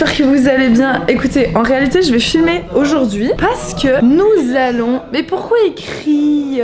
j'espère que vous allez bien. Écoutez, en réalité je vais filmer aujourd'hui parce que nous allons... Mais pourquoi écrit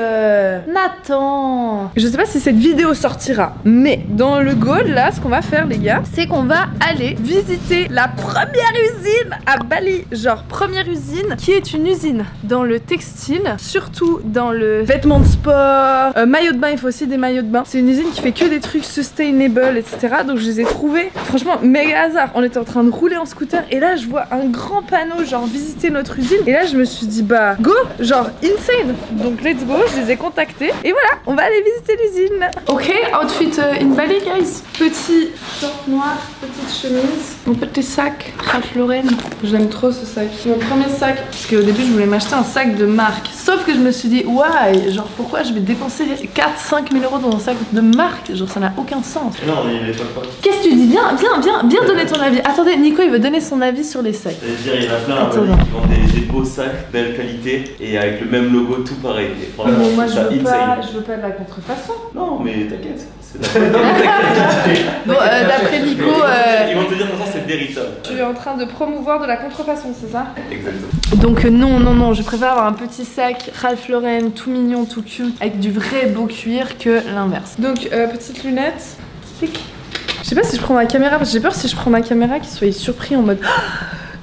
Nathan? Je sais pas si cette vidéo sortira, mais dans le goal là, ce qu'on va faire les gars, c'est qu'on va aller visiter la première usine à Bali. Genre première usine qui est une usine dans le textile, surtout dans le vêtement de sport, maillot de bain, il faut aussi des maillots de bain. C'est une usine qui fait que des trucs sustainable, etc. Donc je les ai trouvés, franchement, méga hasard. On était en train de rouler en scooter et là je vois un grand panneau genre visiter notre usine. Et là je me suis dit bah go, genre insane. Donc let's go, je les ai contactés et voilà, on va aller visiter l'usine. Ok, outfit in Bali guys. Petit short noir, petite chemise, mon petit sac Ralph Lauren. J'aime trop ce sac. C'est mon premier sac parce qu'au début je voulais m'acheter un sac de marque. Sauf que je me suis dit why, genre pourquoi je vais dépenser 4-5 000 euros dans un sac de marque, genre ça n'a aucun sens. Non, il est pas. Qu'est-ce que tu dis? Viens donner ton avis. Attendez, Nico il veut donner son avis sur les sacs. C'est-à-dire il y en a plein qui vendent des beaux sacs, belle qualité et avec le même logo tout pareil. Et franchement, moi je veux pas de la contrefaçon. Non mais t'inquiète. Bon, d'après Nico, ils vont te dire que c'est véritable. Tu es en train de promouvoir de la contrefaçon, c'est ça? Exactement. Donc non, je préfère avoir un petit sac Ralph Lauren tout mignon, tout cute, avec du vrai beau cuir que l'inverse. Donc petite lunette, clic. Je sais pas si je prends ma caméra, parce que j'ai peur si je prends ma caméra qu'ils soient surpris en mode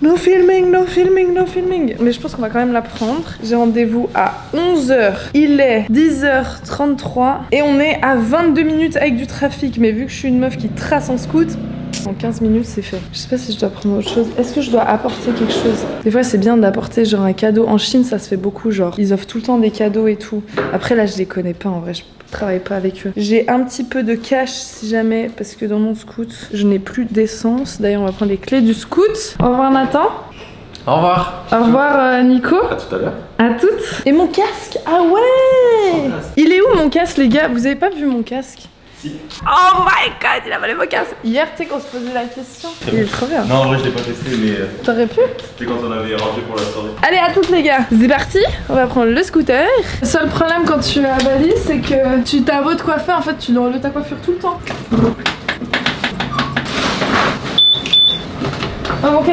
no filming, no filming, no filming. Mais je pense qu'on va quand même la prendre. J'ai rendez-vous à 11h. Il est 10h33 et on est à 22 minutes avec du trafic. Mais vu que je suis une meuf qui trace en scoot, en 15 minutes c'est fait. Je sais pas si je dois prendre autre chose. Est-ce que je dois apporter quelque chose? Des fois c'est bien d'apporter genre un cadeau. En Chine ça se fait beaucoup, genre ils offrent tout le temps des cadeaux et tout. Après là je les connais pas en vrai, je travaille pas avec eux. J'ai un petit peu de cash si jamais, parce que dans mon scoot je n'ai plus d'essence. D'ailleurs on va prendre les clés du scoot. Au revoir Nathan. Au revoir. Au revoir Nico. À tout à l'heure. À toutes. Et mon casque. Ah ouais. Il est où mon casque les gars? Vous avez pas vu mon casque? Oh my god, il a volé mon casque. Hier, tu sais qu'on se posait la question. Il est trop bien. Non, en vrai, je l'ai pas testé, mais. T'aurais pu? C'était quand on avait rangé pour la soirée. Allez, à toutes les gars. C'est parti. On va prendre le scooter. Le seul problème quand tu es à Bali, c'est que tu t'as beau te coiffer, en fait, tu dois enlever ta coiffure tout le temps. Ok,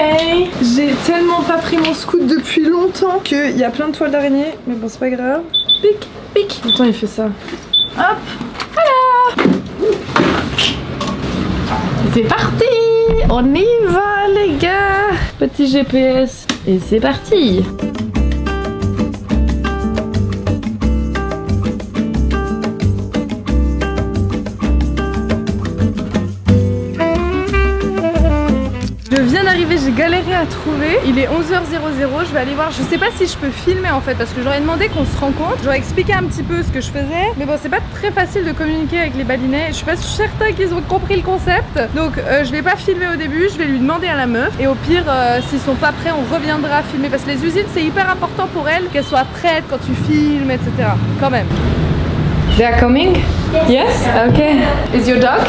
j'ai tellement pas pris mon scoot depuis longtemps qu'il y a plein de toiles d'araignée. Mais bon, c'est pas grave. Pic, pic. Attends, il fait ça. Hop. Voilà. C'est parti. On y va les gars. Petit GPS. Et c'est parti. Je viens d'arriver, j'ai galéré à trouver. Il est 11h00, je vais aller voir. Je sais pas si je peux filmer en fait, parce que j'aurais demandé qu'on se rencontre. J'aurais expliqué un petit peu ce que je faisais. Mais bon, c'est pas très facile de communiquer avec les Balinais. Je suis pas certaine qu'ils ont compris le concept. Donc je vais pas filmer au début, je vais lui demander à la meuf. Et au pire, s'ils sont pas prêts, on reviendra filmer. Parce que les usines, c'est hyper important pour elles qu'elles soient prêtes quand tu filmes, etc. Quand même. They are coming? Yes? Okay. Is your dog?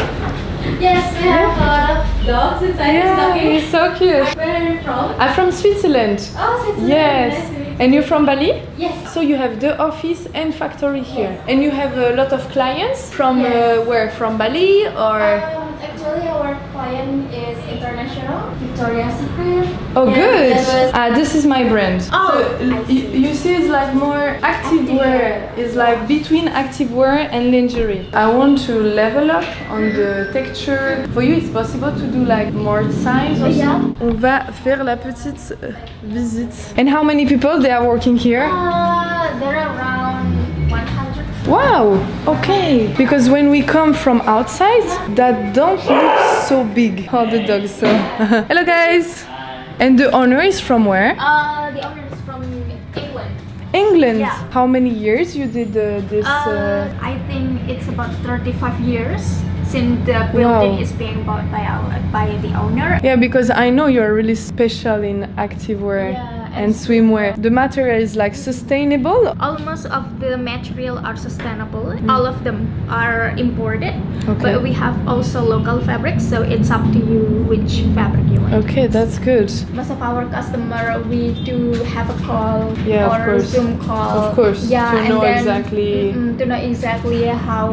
Yes, we have a lot of dogs inside this doggy. He's so cute. Where are you from? I'm from Switzerland. Oh, Switzerland. Yes. Nice to meet you. And you're from Bali? Yes. So you have the office and factory here. Yes. And you have a lot of clients from Yes. where? From Bali or? Actually, our client is international, Victoria's Secret. Oh, And good. that was- This is my brand. Oh, So I see. you see, it's like more active wear. It's like between active wear and lingerie. I want to level up on the texture. For you, it's possible to do like more size or Yeah. something? On va faire la petite visite. And how many people they are working here? There are around 100. Wow, okay. Because when we come from outside, that don't look so big. Oh, the dog, so. Hello, guys. And the owner is from where? The owner is from England. England. Yeah. How many years you did this? I think it's about 35 years since the building is being bought by the owner. Yeah, because I know you're really special in activewear. Yeah, And swimwear. The material is like sustainable. Almost of the material are sustainable. All of them are imported, Okay. but we have also local fabrics, so it's up to you which fabric you want. Okay, that's good. Most of our customer, we do have a call Yeah, of or course. Zoom call. Of course, Yeah, to and know then, exactly. to know exactly how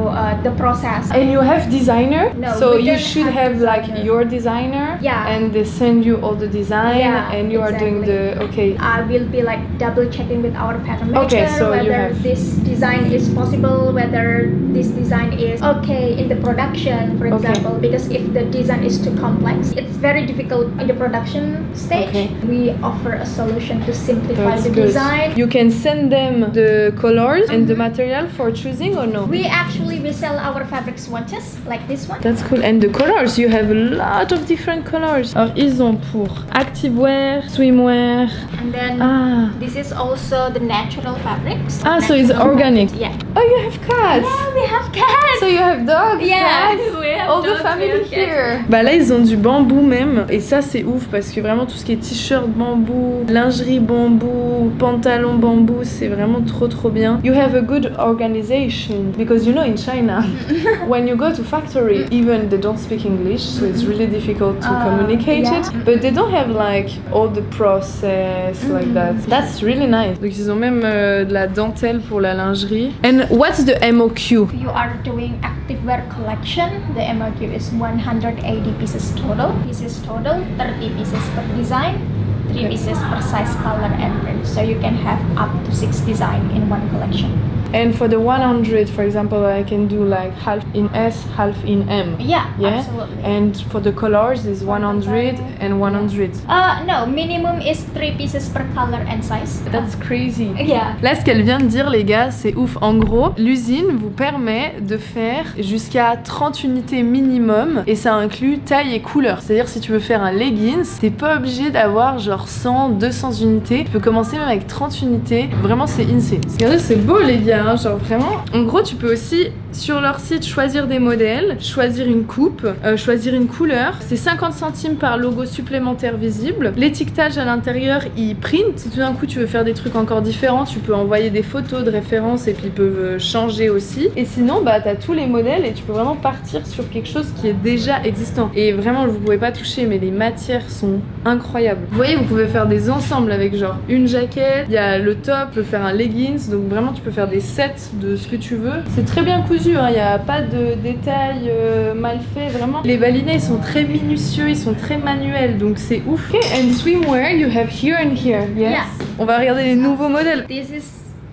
the process. And you have designer, No, so we you don't should have have like designer. your designer, Yeah. and they send you all the design, Yeah, and you are doing the okay. I will be like double checking with our pattern maker Okay, so you whether have- this design is possible, whether this design is okay in the production, for Okay. example. Because if the design is too complex, it's very difficult in the production stage. Okay. We offer a solution to simplify That's the good. design. You can send them the colors and the material for choosing or no? We sell our fabric swatches like this one. That's cool. And the colors, you have a lot of different colors. Alors ils ont pour activewear, swimwear. And then Ah. this is also the natural fabrics. Ah, so it's Natural organic. fabrics, Yeah. Oh, you have cats. Yeah, we have cats. So you have dogs, Yeah, cats, we have all the dogs, we family have cats. here. Bah là ils ont du bambou même et ça c'est ouf parce que vraiment tout ce qui est t-shirt bambou, lingerie bambou, pantalon bambou, c'est vraiment trop bien. You have a good organization because you know in China when you go to factory even they don't speak English so it's really difficult to communicate yeah. it but they don't have like all the process like that. That's really nice. Donc ils ont même de la dentelle pour la lingerie. And what's the MOQ? If you are doing activewear collection, the MOQ is 180 pieces total. 30 pieces per design, 3 pieces per size, color and print. So you can have up to 6 designs in one collection. And for the 100, for example, I can do like half in S, half in M. Yeah, Yeah? absolutely. And for the colors is 100 and 100. No, minimum is 3 pieces per color and size. That's crazy. Yeah. Là, ce qu'elle vient de dire, les gars, c'est ouf. En gros, l'usine vous permet de faire jusqu'à 30 unités minimum et ça inclut taille et couleur. C'est-à-dire, si tu veux faire un leggings, t'es pas obligé d'avoir genre 100, 200 unités. Tu peux commencer même avec 30 unités. Vraiment, c'est insane. Regardez, c'est beau, les gars. Genre vraiment, en gros tu peux aussi sur leur site choisir des modèles, choisir une coupe, choisir une couleur. C'est 50 centimes par logo supplémentaire visible. L'étiquetage à l'intérieur il print. Si tout d'un coup tu veux faire des trucs encore différents, tu peux envoyer des photos de référence et puis ils peuvent changer aussi. Et sinon bah t'as tous les modèles et tu peux vraiment partir sur quelque chose qui est déjà existant. Et vraiment vous pouvez pas toucher mais les matières sont incroyables. Vous voyez vous pouvez faire des ensembles avec genre une jaquette, il y a le top, tu peux faire un leggings, donc vraiment tu peux faire des sets de ce que tu veux. C'est très bien cousu, hein. Il n'y a pas de détails mal faits, vraiment. Les balinets ils sont très minutieux, ils sont très manuels, donc c'est ouf. Okay, and swimwear you have here and here, yes? Yeah. On va regarder les nouveaux modèles. This is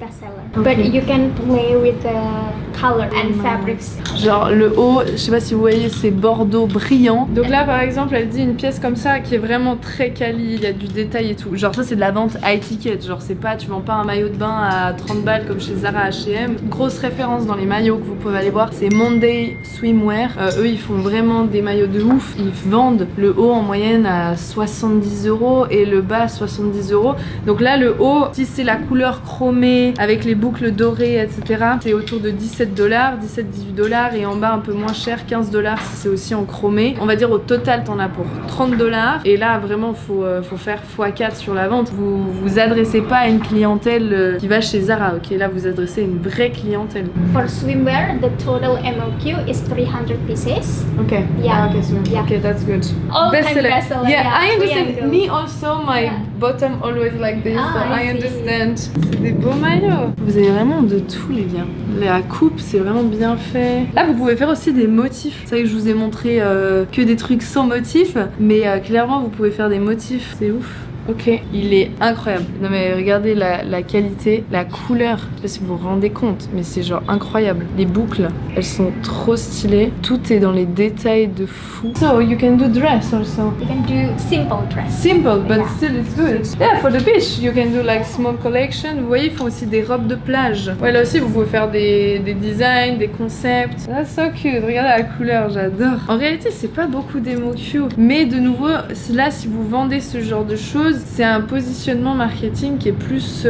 bestseller. Okay. But you can play with the color and fabrics. Genre le haut, je sais pas si vous voyez, c'est bordeaux brillant. Donc là par exemple elle dit une pièce comme ça qui est vraiment très quali, il y a du détail et tout. Genre ça c'est de la vente à étiquette, genre c'est pas, tu vends pas un maillot de bain à 30 balles comme chez Zara, H&M. Grosse référence dans les maillots que vous pouvez aller voir, c'est Monday Swimwear. Eux ils font vraiment des maillots de ouf, ils vendent le haut en moyenne à 70 € et le bas à 70 €. Donc là le haut, si c'est la couleur chromée avec les boucles dorées etc, c'est autour de 17 $, 17-18 $ et en bas un peu moins cher, 15 $ si c'est aussi en chromé. On va dire au total t'en as pour 30 $ et là vraiment faut faire x4 sur la vente. Vous vous adressez pas à une clientèle qui va chez Zara, ok? Là vous adressez à une vraie clientèle. For swimwear, the total MOQ is 300 pieces. Ok. Yeah. Ok, so, Yeah. ok, that's good. All time Bestseller. bestseller, Yeah, yeah, I understand. 300. Me also, my Yeah. bottom always like this, Ah, so I I see. understand. C'est des beaux maillots. Vous avez vraiment de tout les gars. La coupe c'est vraiment bien fait. Là vous pouvez faire aussi des motifs. C'est vrai que je vous ai montré que des trucs sans motifs, mais clairement vous pouvez faire des motifs. C'est ouf. Ok, il est incroyable. Non mais regardez la qualité, la couleur. Je sais pas si vous vous rendez compte, mais c'est genre incroyable. Les boucles, elles sont trop stylées. Tout est dans les détails de fou. So you can do dress also. You can do simple dress. Simple, but Yeah. still it's good. Yeah, for the beach, you can do like small collection. Vous voyez, ils font aussi des robes de plage. Ouais, là aussi, vous pouvez faire des designs, des concepts. That's so cute. Regardez la couleur, j'adore. En réalité, c'est pas beaucoup d'MOQ. Mais de nouveau, là, si vous vendez ce genre de choses, c'est un positionnement marketing qui est plus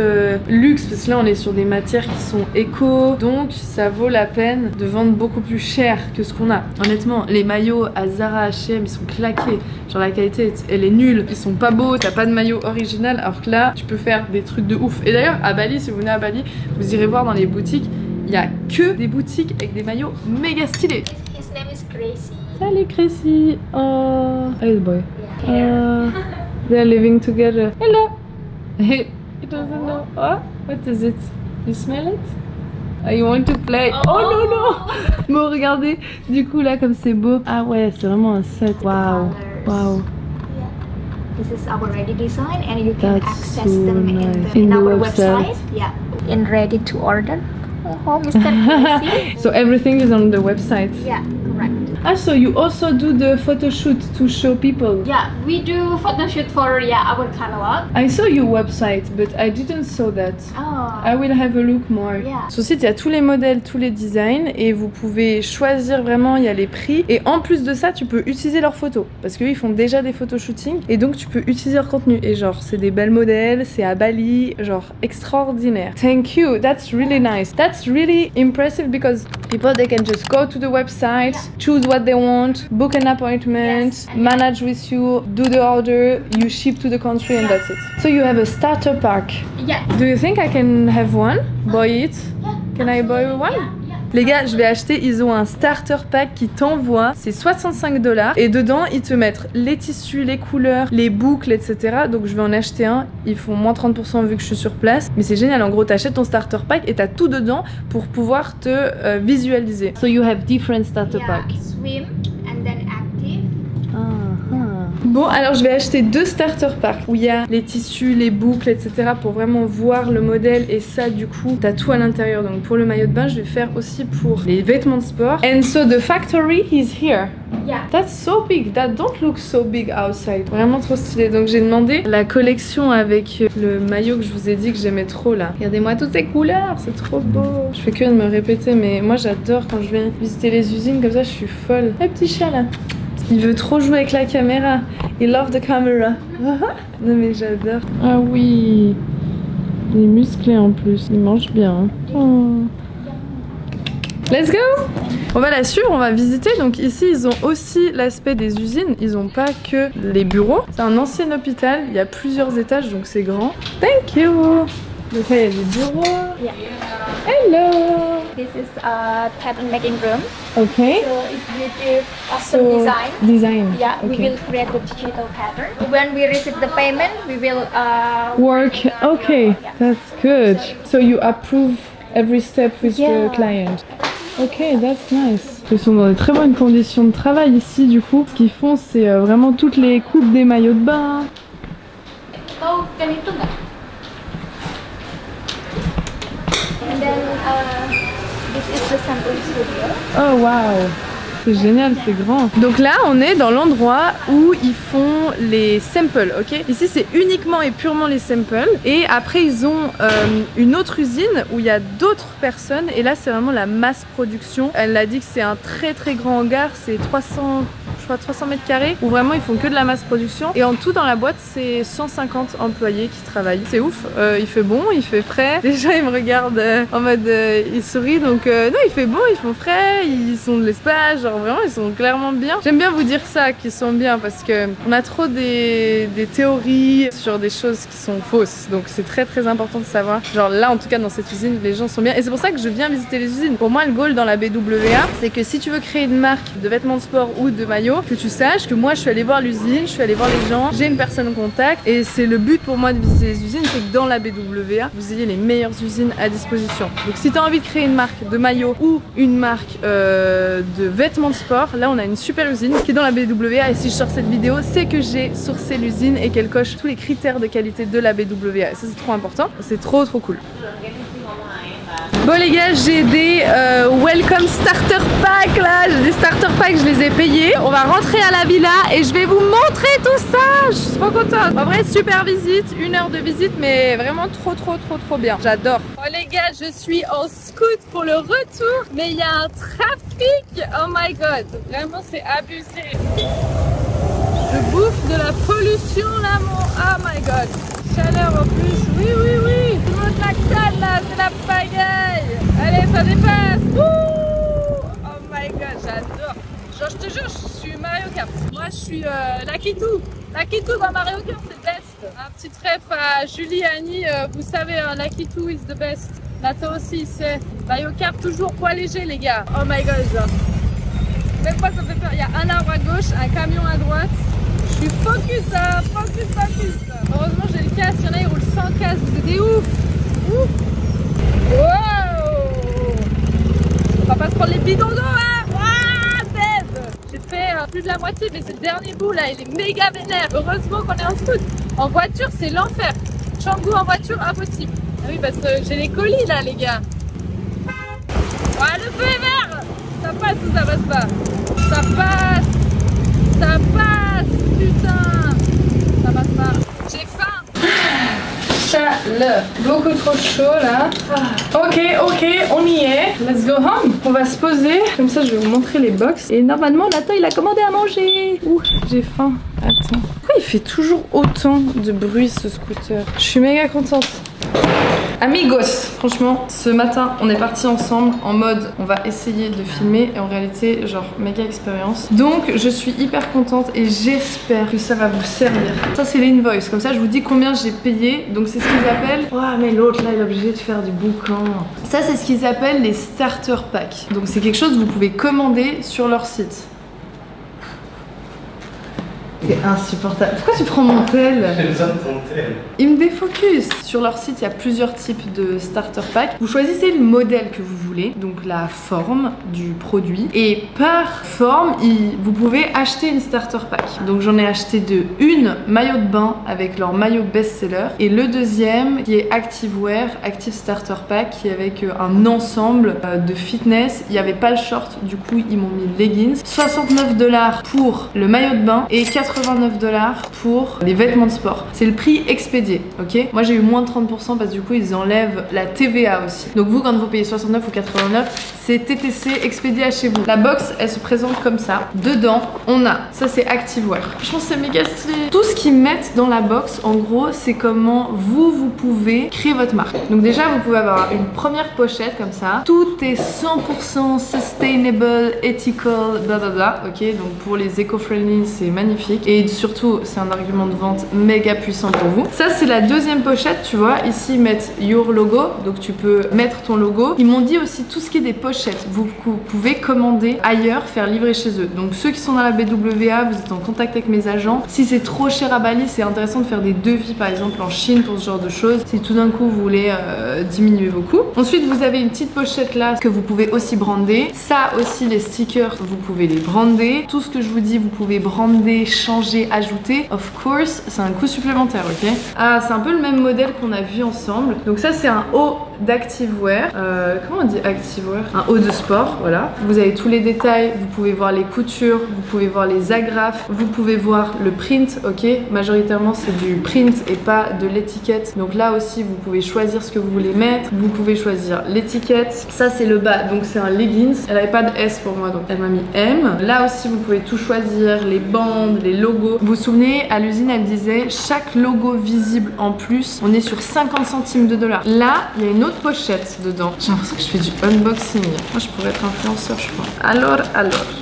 luxe. Parce que là, on est sur des matières qui sont éco. Donc, ça vaut la peine de vendre beaucoup plus cher que ce qu'on a. Honnêtement, les maillots à Zara, H&M, ils sont claqués. Genre la qualité, elle est nulle. Ils sont pas beaux, t'as pas de maillot original. Alors que là, tu peux faire des trucs de ouf. Et d'ailleurs, à Bali, si vous venez à Bali, vous irez voir dans les boutiques. Il y a que des boutiques avec des maillots méga stylés. His name is Gracie. Salut Gracie. Oh, hey boy. Yeah. They're living together. Hello. He doesn't know. Oh, what is it? You smell it? Oh, you want to play? Oh no no. Bon, regardez. Du coup là, comme c'est beau. Ah ouais, c'est vraiment un set. Wow. Wow. This is our ready design, and you can That's access so them nice. in In the our website. website. Yeah, in ready to order. Oh, Mr. Crazy. So everything is on the website. Yeah, correct. Ah, so you also do the photo shoot to show people? Yeah, we do photo shoot for our catalog. I saw your website, but I didn't saw that. Oh. I will have a look more. Yeah. Sur le site, il y a tous les modèles, tous les designs et vous pouvez choisir vraiment, il y a les prix. Et en plus de ça, tu peux utiliser leurs photos parce qu'eux, ils font déjà des photoshootings et donc tu peux utiliser leur contenu. Et genre, c'est des belles modèles, c'est à Bali, genre extraordinaire. Thank you, that's really nice. That's really impressive because people, they can just go to the website, choose what they want, book an appointment, Yes. manage with you, do the order, you ship to the country and that's it. So you have a starter pack. Yeah. Do you think I can have one? Buy it? Can I buy one? Yeah. Les gars, je vais acheter, ils ont un starter pack qui t'envoie, c'est 65 $ et dedans ils te mettent les tissus, les couleurs, les boucles, etc. Donc je vais en acheter un, ils font moins 30% vu que je suis sur place. Mais c'est génial, en gros t'achètes ton starter pack et t'as tout dedans pour pouvoir te visualiser. So you have different starter Yeah, pack. swim and then active. Bon, alors je vais acheter 2 starter packs où il y a les tissus, les boucles, etc. pour vraiment voir le modèle et ça du coup t'as tout à l'intérieur. Donc pour le maillot de bain, je vais faire aussi pour les vêtements de sport. And so the factory is here. Yeah. That's so big, that don't look so big outside. Vraiment trop stylé. Donc j'ai demandé la collection avec le maillot que je vous ai dit que j'aimais trop là. Regardez-moi toutes ces couleurs, c'est trop beau. Je fais que de me répéter mais moi j'adore quand je viens visiter les usines comme ça, je suis folle. Le petit chat là. Il veut trop jouer avec la caméra. Il love the camera. Non mais j'adore. Ah oui. Il est musclé en plus. Il mange bien. Oh. Let's go. On va la suivre, on va visiter. Donc ici, ils ont aussi l'aspect des usines. Ils n'ont pas que les bureaux. C'est un ancien hôpital. Il y a plusieurs étages, donc c'est grand. Thank you. Donc là, il y a des bureaux. Yeah. Hello. This is a pattern making room. Okay. So if you do custom design, Design. yeah, we Okay. will create the digital pattern. When we receive the payment, we will Work. Okay, Yeah. that's good. So you approve every step with Yeah. the client. Okay, that's nice. Ils sont dans des très bonnes conditions de travail ici du coup. Ce qu'ils font c'est vraiment toutes les coupes des maillots de bain. Oh, ganito nga. And then this is the sampling studio. Oh wow. C'est génial, c'est grand. Donc là, on est dans l'endroit où ils font les samples, ok? Ici, c'est uniquement et purement les samples. Et après, ils ont une autre usine où il y a d'autres personnes. Et là, c'est vraiment la masse production. Elle a dit que c'est un très très grand hangar. C'est 300 mètres carrés où vraiment ils font que de la masse production. Et en tout, dans la boîte, c'est 150 employés qui travaillent. C'est ouf. Il fait bon, il fait frais. Les gens, ils me regardent en mode... ils sourient. Donc non, il fait bon, ils font frais. Ils sont de l'espace. Genre vraiment, ils sont clairement bien. J'aime bien vous dire ça, qu'ils sont bien, parce que on a trop des théories sur des choses qui sont fausses. Donc c'est très très important de savoir. Genre là, en tout cas, dans cette usine, les gens sont bien. Et c'est pour ça que je viens visiter les usines. Pour moi, le goal dans la BWA, c'est que si tu veux créer une marque de vêtements de sport ou de maillots, que tu saches que moi, je suis allée voir l'usine, je suis allée voir les gens, j'ai une personne au contact. Et c'est le but pour moi de visiter les usines, c'est que dans la BWA, vous ayez les meilleures usines à disposition. Donc si tu as envie de créer une marque de maillots ou une marque de vêtements de sport, là on a une super usine qui est dans la BWA, et si je sors cette vidéo, c'est que j'ai sourcé l'usine et qu'elle coche tous les critères de qualité de la BWA. Et ça, c'est trop important, c'est trop cool. Bon les gars, j'ai des welcome starter pack là, j'ai des starter packs, je les ai payés. On va rentrer à la villa et je vais vous montrer tout ça. Je suis trop contente. En vrai, super visite, 1 heure de visite, mais vraiment trop bien. J'adore. Bon les gars, je suis en scoot pour le retour, mais il y a un trafic. Oh my god, vraiment c'est abusé. Je bouffe de la pollution là, oh my god. Chaleur en plus, oui. Tout le monde klaxonne là, c'est la pagaille. Allez, ça dépasse. Wouh, oh my god, j'adore. Genre, je te jure, je suis Mario Kart. Moi, je suis Lakitu. Lakitu dans Mario Kart, c'est le best. Un petit trèfle à Julie, Annie, vous savez, Lakitu is the best. Nathan aussi, c'est Mario Kart, toujours poids léger, les gars. Oh my god, genre. Même moi, ça me fait peur. Il y a un arbre à gauche, un camion à droite. Je Je suis focus, hein, focus. Heureusement j'ai le casque, il y en a ils roulent sans casque, c'est des ouf. Wow. On va pas se prendre les bidons d'eau, hein. J'ai fait plus de la moitié, mais c'est le dernier bout là, il est méga vénère. Heureusement qu'on est en scoot. En voiture, c'est l'enfer. Canggu en voiture, impossible. Ah oui, parce que j'ai les colis là, les gars. Ah, le feu est vert. Ça passe ou ça passe pas? Ça passe, putain. Ça passe pas. J'ai faim. Chaleur. Beaucoup trop chaud là. Ok, on y est. Let's go home. On va se poser. Comme ça, je vais vous montrer les box. Et normalement, Nathan, il a commandé à manger. Ouh, j'ai faim. Attends. Pourquoi il fait toujours autant de bruit ce scooter? Je suis méga contente. Amigos, franchement, ce matin, on est partis ensemble en mode on va essayer de filmer et en réalité, genre méga expérience. Donc, je suis hyper contente et j'espère que ça va vous servir. Ça, c'est l'invoice. Comme ça, je vous dis combien j'ai payé. Donc, c'est ce qu'ils appellent. Oh, mais l'autre là, il est obligé de faire du boucan. Ça, c'est ce qu'ils appellent les starter packs. Donc, c'est quelque chose que vous pouvez commander sur leur site. C'est insupportable. Pourquoi tu prends mon tel? J'ai besoin de ton tel. Il me défocus. Sur leur site, il y a plusieurs types de starter pack. Vous choisissez le modèle que vous voulez, donc la forme du produit. Et par forme, vous pouvez acheter une starter pack. Donc j'en ai acheté une maillot de bain avec leur maillot best-seller. Et le deuxième qui est Activewear, Active Starter Pack, qui est avec un ensemble de fitness. Il n'y avait pas le short, du coup ils m'ont mis leggings. 69 $ pour le maillot de bain et 89 $ pour les vêtements de sport. C'est le prix expédié, ok? Moi j'ai eu moins de 30% parce que du coup ils enlèvent la TVA aussi. Donc vous, quand vous payez 69 ou 89, c'est TTC expédié à chez vous. La box, elle se présente comme ça. Dedans, on a, ça c'est Activewear. Franchement c'est méga stylé. Tout ce qu'ils mettent dans la box, en gros, c'est comment vous pouvez créer votre marque. Donc déjà, vous pouvez avoir une première pochette comme ça. Tout est 100% sustainable, ethical, blablabla, ok? Donc pour les éco-friendly, c'est magnifique. Et surtout, c'est un argument de vente méga puissant pour vous. Ça, c'est la deuxième pochette, tu vois. Ici, ils mettent your logo, donc tu peux mettre ton logo. Ils m'ont dit aussi tout ce qui est des pochettes. Vous pouvez commander ailleurs, faire livrer chez eux. Donc ceux qui sont dans la BWA, vous êtes en contact avec mes agents. Si c'est trop cher à Bali, c'est intéressant de faire des devis, par exemple en Chine pour ce genre de choses. Si tout d'un coup vous voulez diminuer vos coûts. Ensuite, vous avez une petite pochette là que vous pouvez aussi brander. Ça aussi, les stickers, vous pouvez les brander. Tout ce que je vous dis, vous pouvez brander, changer, ajouter. Of course, c'est un coût supplémentaire, ok? Ah, c'est un peu le même modèle qu'on a vu ensemble. Donc ça, c'est un haut d'Activewear. Comment on dit Activewear? Un haut de sport, voilà. Vous avez tous les détails, vous pouvez voir les coutures, vous pouvez voir les agrafes, vous pouvez voir le print, ok? Majoritairement, c'est du print et pas de l'étiquette. Donc là aussi, vous pouvez choisir ce que vous voulez mettre. Vous pouvez choisir l'étiquette. Ça, c'est le bas, donc c'est un leggings. Elle n'avait pas de S pour moi, donc elle m'a mis M. Là aussi, vous pouvez tout choisir, les bandes, les logos. Vous vous souvenez, à l'usine, elle disait chaque logo visible en plus, on est sur 50 centimes de dollars. Là, il y a une autre pochette dedans. J'ai l'impression que je fais du unboxing. Moi, je pourrais être influenceur, je crois. Alors.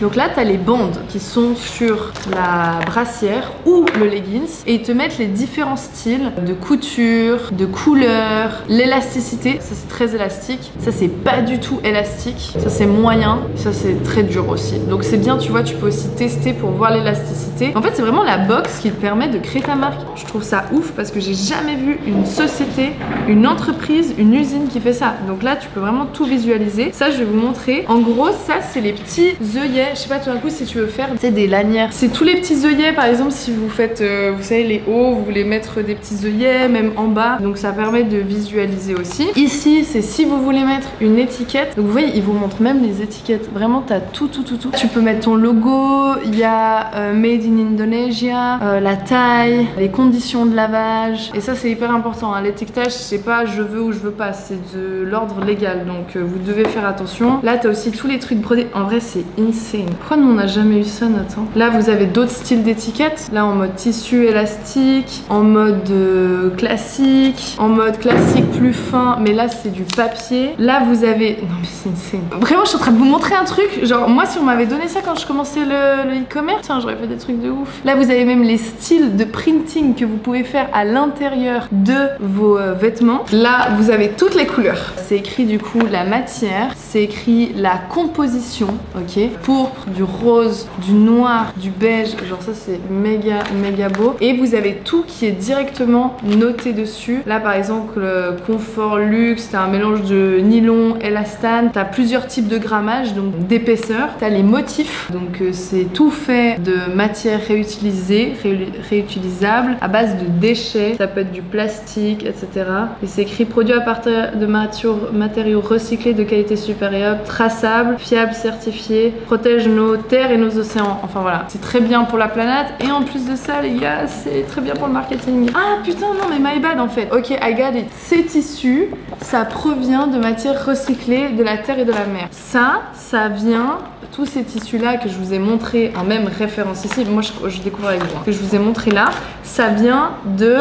Donc là, tu as les bandes qui sont sur la brassière ou le leggings et ils te mettent les différents styles de couture, de couleur, l'élasticité. Ça, c'est très élastique. Ça, c'est pas du tout élastique. Ça, c'est moyen. Ça, c'est très dur aussi. Donc, c'est bien, tu vois, tu peux aussi tester pour voir l'élasticité. En fait, c'est vraiment la box qui te permet de créer ta marque. Je trouve ça ouf parce que j'ai jamais vu une société, une entreprise, une usine qui fait ça. Donc là, tu peux vraiment tout visualiser. Ça, je vais vous montrer. En gros, ça, c'est les petits œillets. Je sais pas, tout d'un coup, si tu veux faire, tu sais, des lanières. C'est tous les petits œillets, par exemple, si vous faites, vous savez, les hauts, vous voulez mettre des petits œillets, même en bas. Donc ça permet de visualiser aussi. Ici, c'est si vous voulez mettre une étiquette. Donc vous voyez, ils vous montrent même les étiquettes. Vraiment, t'as tout. Tu peux mettre ton logo. Il y a Made in Indonesia, la taille, les conditions de lavage. Et ça, c'est hyper important. Hein. L'étiquetage, c'est pas je veux ou je veux pas. C'est de l'ordre légal. Donc vous devez faire attention. Là, t'as aussi tous les trucs brodés. En vrai, c'est insane. Pourquoi nous, on n'a jamais eu ça, Nathan? Là, vous avez d'autres styles d'étiquettes. Là, en mode tissu élastique, en mode classique, en mode classique plus fin. Mais là, c'est du papier. Là, vous avez... Non, mais c'est insane. Vraiment, je suis en train de vous montrer un truc. Genre, moi, si on m'avait donné ça quand je commençais le e-commerce, j'aurais fait des trucs de ouf. Là, vous avez même les styles de printing que vous pouvez faire à l'intérieur de vos vêtements. Là, vous avez toutes les couleurs. C'est écrit, du coup, la matière. c'est écrit la composition, ok? Pourpre, du rose, du noir, du beige, genre ça c'est méga beau. Et vous avez tout qui est directement noté dessus. Là par exemple, le confort luxe, t'as un mélange de nylon, élastane, t'as plusieurs types de grammage, donc d'épaisseur. T'as les motifs, donc c'est tout fait de matières réutilisées, réutilisables, à base de déchets. Ça peut être du plastique, etc. Et c'est écrit produit à partir de matériaux recyclés de qualité supérieure, traçables, fiables, certifiés, protège nos terres et nos océans. Enfin voilà, c'est très bien pour la planète. Et en plus de ça, les gars, c'est très bien pour le marketing. Ah putain, non mais my bad en fait. Ok, I got it. Ces tissus, ça provient de matières recyclées de la terre et de la mer. Ça vient, tous ces tissus là que je vous ai montré en même référence ici, moi je découvre avec vous, que je vous ai montré là, ça vient de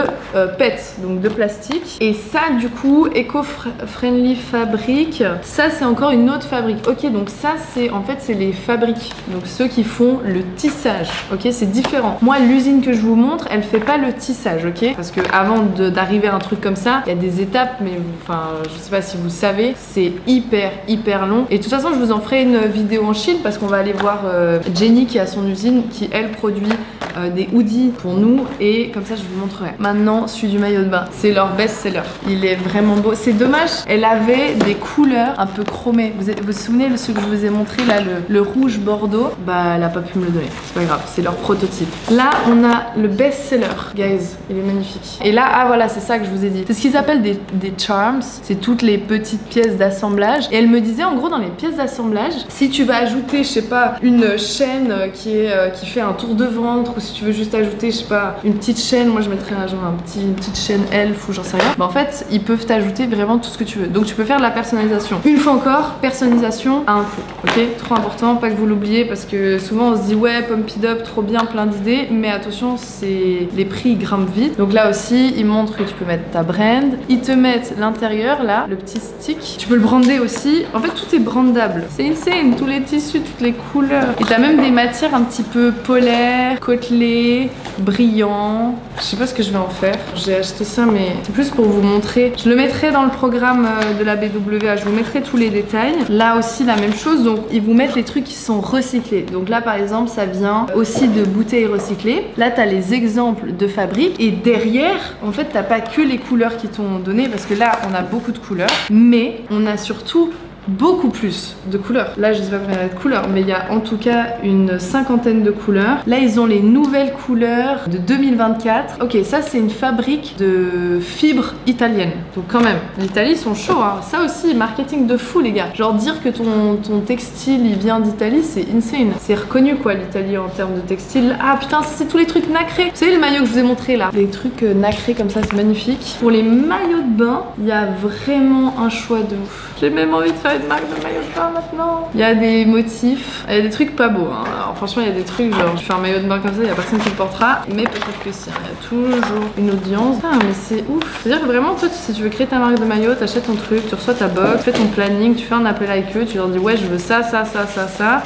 PET, donc de plastique. Et ça du coup, Eco-Friendly Fabric, ça c'est encore une autre fabrique. Ok, donc ça c'est en fait c'est les fabriques, donc ceux qui font le tissage. Ok, c'est différent. Moi l'usine que je vous montre, elle fait pas le tissage, ok, parce que avant d'arriver à un truc comme ça, il y a des étapes, mais enfin je sais pas si vous savez, c'est hyper long. Et de toute façon je vous en ferai une vidéo en Chine parce qu'on va aller voir Jenny qui a son usine, qui elle produit des hoodies pour nous, et comme ça je vous montrerai. Maintenant celui du maillot de bain, c'est leur best-seller. Il est vraiment beau. C'est dommage, elle avait des couleurs un peu chromées. Vous vous souvenez de ce que je vous ai montré là, le rouge bordeaux? Bah elle a pas pu me le donner, c'est pas grave, c'est leur prototype. Là on a le best-seller, guys, il est magnifique. Et là, ah voilà, c'est ça que je vous ai dit. C'est ce qu'ils appellent des charms, c'est toutes les petites pièces d'assemblage. Et elle me disait en gros dans les pièces d'assemblage, si tu vas ajouter, je sais pas, une chaîne qui fait un tour de ventre, ou si tu veux juste ajouter, je sais pas, une petite chaîne, moi je mettrais genre une petite chaîne elfe ou j'en sais rien. Bah en fait, ils peuvent t'ajouter vraiment tout ce que tu veux. Donc tu peux faire de la personnalisation. Une fois encore, personnalisation à un coût, ok? Trop important, pas que vous l'oubliez, parce que souvent on se dit ouais, Pump It Up, trop bien, plein d'idées, mais attention, c'est les prix ils grimpent vite. Donc là aussi, ils montrent que tu peux mettre ta brand. Ils te mettent l'intérieur là, le petit stick. Tu peux le brander aussi. En fait, tout est brandable. C'est insane, tous les tissus, toutes les couleurs. Et t'as même des matières un petit peu polaires, côtelées, brillants. Je sais pas ce que je vais en faire. J'ai acheté ça, mais c'est plus pour vous montrer. Je le mettrai dans le programme de la BWA. Je vous mettrai tous les détails. Là aussi, la même chose. Donc, ils vous mettent les trucs qui sont recyclés. Donc là, par exemple, ça vient aussi de bouteilles recyclées. Là, t'as les exemples de fabrique. Et derrière, en fait, t'as pas que les couleurs qui t'ont donné, parce que là, on a beaucoup de couleurs. Mais on a surtout beaucoup plus de couleurs. Là je sais pas combien il y a de couleurs, mais il y a en tout cas une cinquantaine de couleurs. Là ils ont les nouvelles couleurs de 2024. Ok, ça c'est une fabrique de fibres italiennes. Donc quand même, l'Italie ils sont chauds hein. Ça aussi, marketing de fou les gars. Genre dire que ton textile il vient d'Italie, c'est insane. C'est reconnu quoi l'Italie en termes de textile. Ah putain, ça c'est tous les trucs nacrés. Vous savez le maillot que je vous ai montré là, les trucs nacrés comme ça, c'est magnifique. Pour les maillots de bain, il y a vraiment un choix de ouf. J'ai même envie de faire une marque de maillot de bain maintenant. Il y a des motifs, il y a des trucs pas beaux hein. Alors franchement il y a des trucs genre je fais un maillot de bain comme ça, il y a personne qui le portera, mais peut-être que si, il y a toujours une audience. Ah mais c'est ouf. C'est-à-dire que vraiment toi si tu veux créer ta marque de maillot, t'achètes ton truc, tu reçois ta box, tu fais ton planning, tu fais un appel avec eux, tu leur dis ouais je veux ça.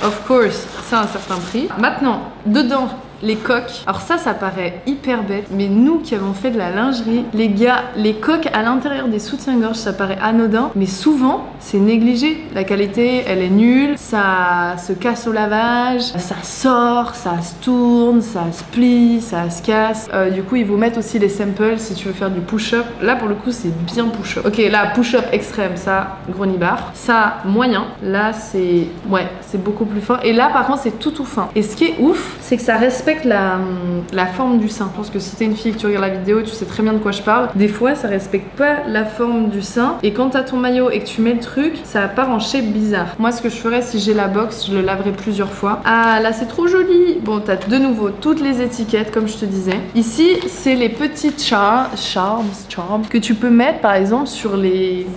Of course, c'est un certain prix. Maintenant, dedans, les coques, alors ça paraît hyper bête, mais nous qui avons fait de la lingerie, les gars, les coques à l'intérieur des soutiens-gorge, ça paraît anodin, mais souvent c'est négligé. La qualité elle est nulle, ça se casse au lavage, ça sort, ça se tourne, ça se plie, ça se casse. Du coup ils vous mettent aussi les samples si tu veux faire du push-up. Là pour le coup c'est bien push-up. Ok, là push-up extrême, ça gros nibar. Ça moyen, là c'est ouais, c'est beaucoup plus fort. Et là par contre c'est tout fin. Et ce qui est ouf, c'est que ça respecte la forme du sein. Je pense que si t'es une fille et que tu regardes la vidéo, tu sais très bien de quoi je parle. Des fois ça respecte pas la forme du sein, et quand t'as ton maillot et que tu mets le truc, ça part en shape bizarre. Moi ce que je ferais si j'ai la box, je le laverai plusieurs fois. Ah là c'est trop joli. Bon, t'as de nouveau toutes les étiquettes comme je te disais. Ici c'est les petites charms que tu peux mettre par exemple sur les...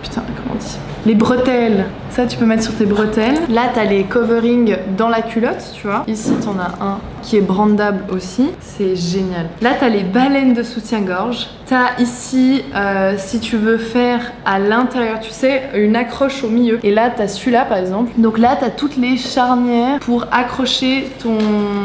Putain, comment on dit ? Les bretelles. Ça, tu peux mettre sur tes bretelles. Là, t'as les coverings dans la culotte, tu vois. Ici, t'en as un qui est brandable aussi. C'est génial. Là, t'as les baleines de soutien-gorge. T'as ici, si tu veux faire à l'intérieur, tu sais, une accroche au milieu. Et là, t'as celui-là, par exemple. Donc là, t'as toutes les charnières pour accrocher ton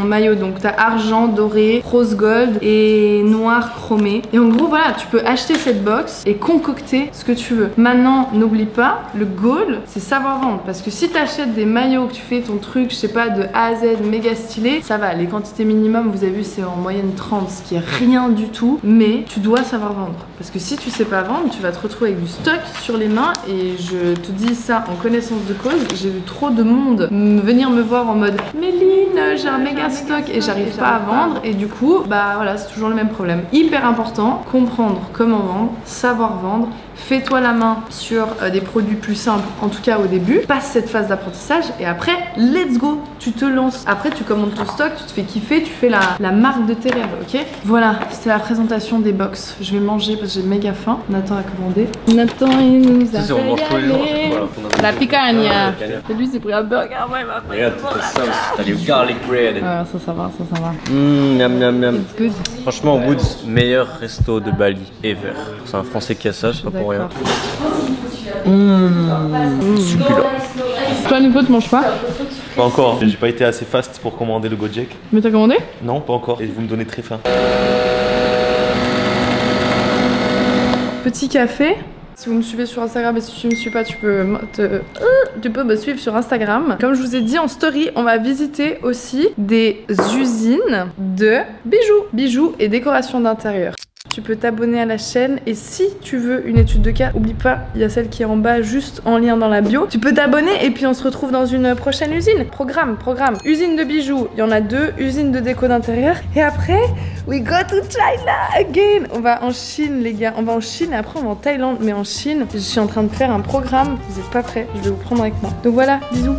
maillot. Donc, t'as argent, doré, rose gold et noir chromé. Et en gros, voilà, tu peux acheter cette box et concocter ce que tu veux. Maintenant, n'oublie pas le goal, c'est savoir vendre. Parce que si t'achètes des maillots, que tu fais ton truc, je sais pas, de A à Z, méga stylé, ça va. Les quantités minimum, vous avez vu, c'est en moyenne 30, ce qui est rien du tout. Mais tu dois savoir vendre. Parce que si tu sais pas vendre, tu vas te retrouver avec du stock sur les mains. Et je te dis ça en connaissance de cause. J'ai vu trop de monde venir me voir en mode Méline, j'ai un méga stock et j'arrive pas à vendre. Et du coup, bah voilà, c'est toujours le même problème. Hyper important, comprendre comment vendre, savoir vendre. Fais-toi la main sur des produits plus simples, en tout cas au début. Passe cette phase d'apprentissage et après, let's go, tu te lances. Après, tu commandes ton stock, tu te fais kiffer, tu fais la marque de tes rêves, ok? Voilà, c'était la présentation des box. Je vais manger parce que j'ai méga faim. Nathan a commandé. Nathan, il nous a fait y aller. La picanha. Et lui, c'est pris un burger. Ouais, regarde, ça, t'as du garlic bread. Ah, ça va. Miam miam miam. It's good. Franchement, Woods, meilleur resto de Bali ever. C'est un français qui a ça, c'est pas pour rien. Succulent. Toi, Nico, tu manges pas? Pas encore, j'ai pas été assez fast pour commander le Gojek. Mais t'as commandé? Non, pas encore. Et vous me donnez très faim. Petit café. Si vous me suivez sur Instagram et si tu me suis pas, tu peux me suivre sur Instagram. Comme je vous ai dit en story, on va visiter aussi des usines de bijoux et décoration d'intérieur. Tu peux t'abonner à la chaîne et si tu veux une étude de cas, oublie pas, il y a celle qui est en bas juste en lien dans la bio. Tu peux t'abonner et puis on se retrouve dans une prochaine usine. Programme. Usine de bijoux, il y en a 2, usine de déco d'intérieur. Et après, we go to China again. On va en Chine les gars, on va en Chine et après on va en Thaïlande. Mais en Chine, je suis en train de faire un programme, vous êtes pas prêts, je vais vous prendre avec moi. Donc voilà, bisous.